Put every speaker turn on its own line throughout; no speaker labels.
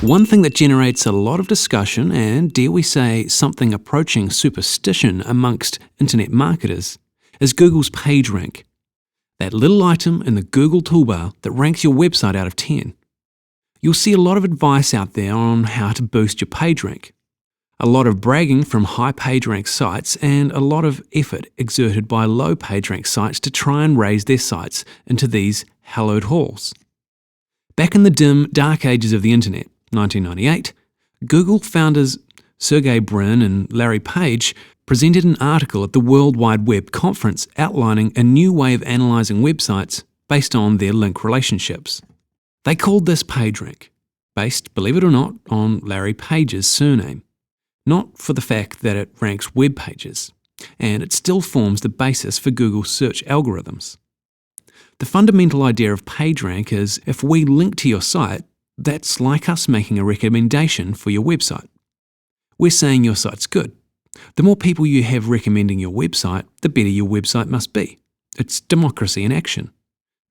One thing that generates a lot of discussion and, dare we say, something approaching superstition amongst internet marketers is Google's PageRank, that little item in the Google toolbar that ranks your website out of 10. You'll see a lot of advice out there on how to boost your PageRank. A lot of bragging from high PageRank sites and a lot of effort exerted by low PageRank sites to try and raise their sites into these hallowed halls. Back in the dim, dark ages of the internet, 1998, Google founders Sergey Brin and Larry Page presented an article at the World Wide Web conference outlining a new way of analysing websites based on their link relationships. They called this PageRank, based, believe it or not, on Larry Page's surname. Not for the fact that it ranks web pages, and it still forms the basis for Google's search algorithms. The fundamental idea of PageRank is if we link to your site, that's like us making a recommendation for your website. We're saying your site's good. The more people you have recommending your website, the better your website must be. It's democracy in action.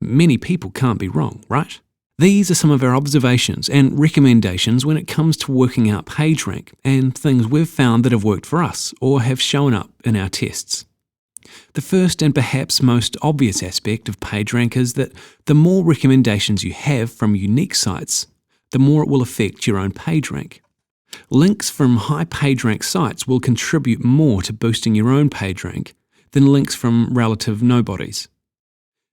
Many people can't be wrong, right? These are some of our observations and recommendations when it comes to working out PageRank and things we've found that have worked for us or have shown up in our tests. The first and perhaps most obvious aspect of PageRank is that the more recommendations you have from unique sites, the more it will affect your own PageRank. Links from high PageRank sites will contribute more to boosting your own PageRank than links from relative nobodies.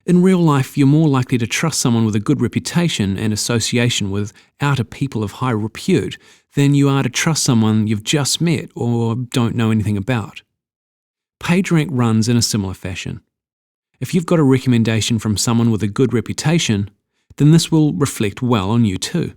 In real life, you're more likely to trust someone with a good reputation and association with outer people of high repute than you are to trust someone you've just met or don't know anything about. PageRank runs in a similar fashion. If you've got a recommendation from someone with a good reputation, then this will reflect well on you too.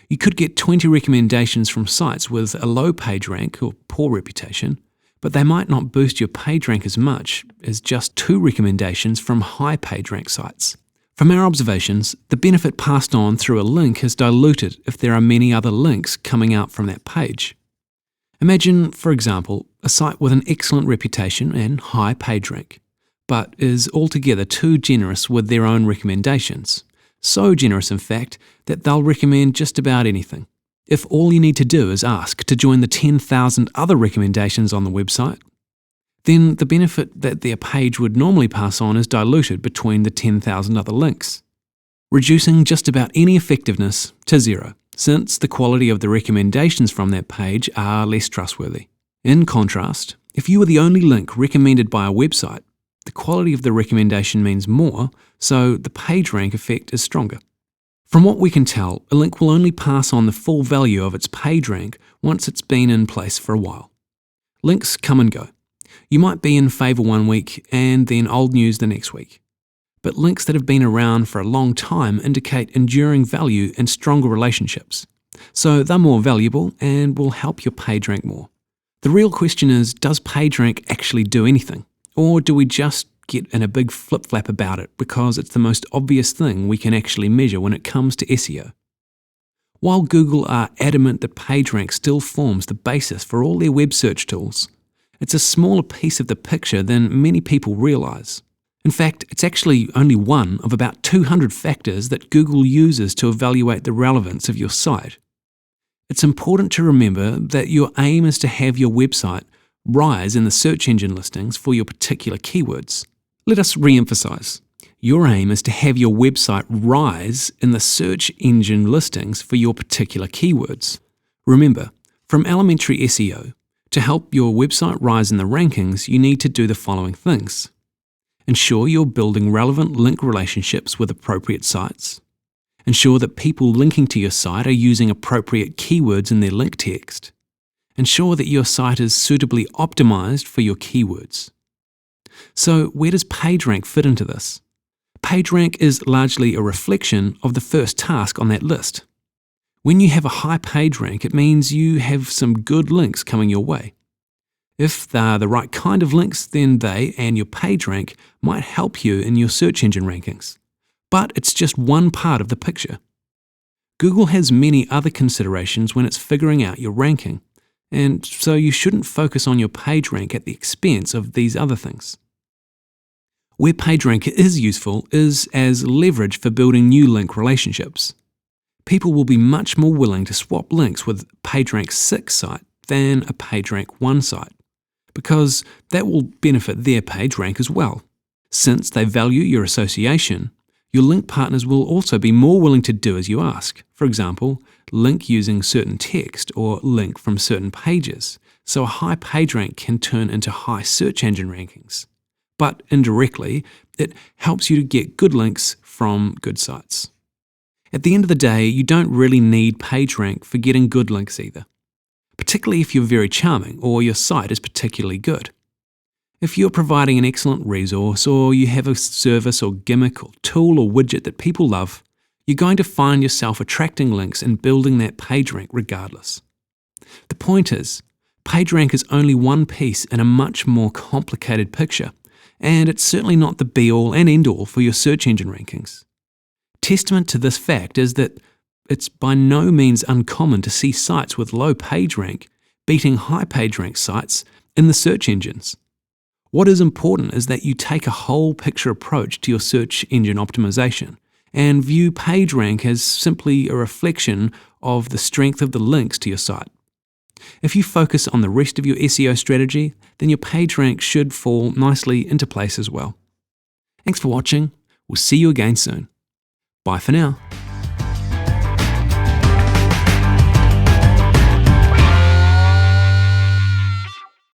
You could get 20 recommendations from sites with a low PageRank or poor reputation, but they might not boost your PageRank as much as just 2 recommendations from high PageRank sites. From our observations, the benefit passed on through a link is diluted if there are many other links coming out from that page. Imagine, for example, a site with an excellent reputation and high PageRank, but is altogether too generous with their own recommendations. So generous, in fact, that they'll recommend just about anything. If all you need to do is ask to join the 10,000 other recommendations on the website, then the benefit that their page would normally pass on is diluted between the 10,000 other links, reducing just about any effectiveness to zero, since the quality of the recommendations from that page are less trustworthy. In contrast, if you were the only link recommended by a website, the quality of the recommendation means more, so the PageRank effect is stronger. From what we can tell, a link will only pass on the full value of its PageRank once it's been in place for a while. Links come and go. You might be in favour one week and then old news the next week. But links that have been around for a long time indicate enduring value and stronger relationships. So they're more valuable and will help your PageRank more. The real question is, does PageRank actually do anything? Or do we just get in a big flip-flap about it because it's the most obvious thing we can actually measure when it comes to SEO? While Google are adamant that PageRank still forms the basis for all their web search tools, it's a smaller piece of the picture than many people realise. In fact, it's actually only one of about 200 factors that Google uses to evaluate the relevance of your site. It's important to remember that your aim is to have your website rise in the search engine listings for your particular keywords. Let us re-emphasize. Your aim is to have your website rise in the search engine listings for your particular keywords. Remember, from elementary SEO, to help your website rise in the rankings, you need to do the following things. Ensure you're building relevant link relationships with appropriate sites. Ensure that people linking to your site are using appropriate keywords in their link text. Ensure that your site is suitably optimized for your keywords. So where does PageRank fit into this? PageRank is largely a reflection of the first task on that list. When you have a high PageRank, it means you have some good links coming your way. If they're the right kind of links, then they and your PageRank might help you in your search engine rankings. But it's just one part of the picture. Google has many other considerations when it's figuring out your ranking, and so you shouldn't focus on your PageRank at the expense of these other things. Where PageRank is useful is as leverage for building new link relationships. People will be much more willing to swap links with a PageRank 6 site than a PageRank 1 site, because that will benefit their PageRank as well. Since they value your association, your link partners will also be more willing to do as you ask. For example, link using certain text or link from certain pages, so a high PageRank can turn into high search engine rankings. But indirectly, it helps you to get good links from good sites. At the end of the day, you don't really need PageRank for getting good links either, particularly if you're very charming or your site is particularly good. If you're providing an excellent resource or you have a service or gimmick or tool or widget that people love, you're going to find yourself attracting links and building that PageRank regardless. The point is, PageRank is only one piece in a much more complicated picture, and it's certainly not the be-all and end-all for your search engine rankings. Testament to this fact is that it's by no means uncommon to see sites with low PageRank beating high PageRank sites in the search engines. What is important is that you take a whole picture approach to your search engine optimization and view PageRank as simply a reflection of the strength of the links to your site. If you focus on the rest of your SEO strategy, then your PageRank should fall nicely into place as well. Thanks for watching. We'll see you again soon. Bye for now.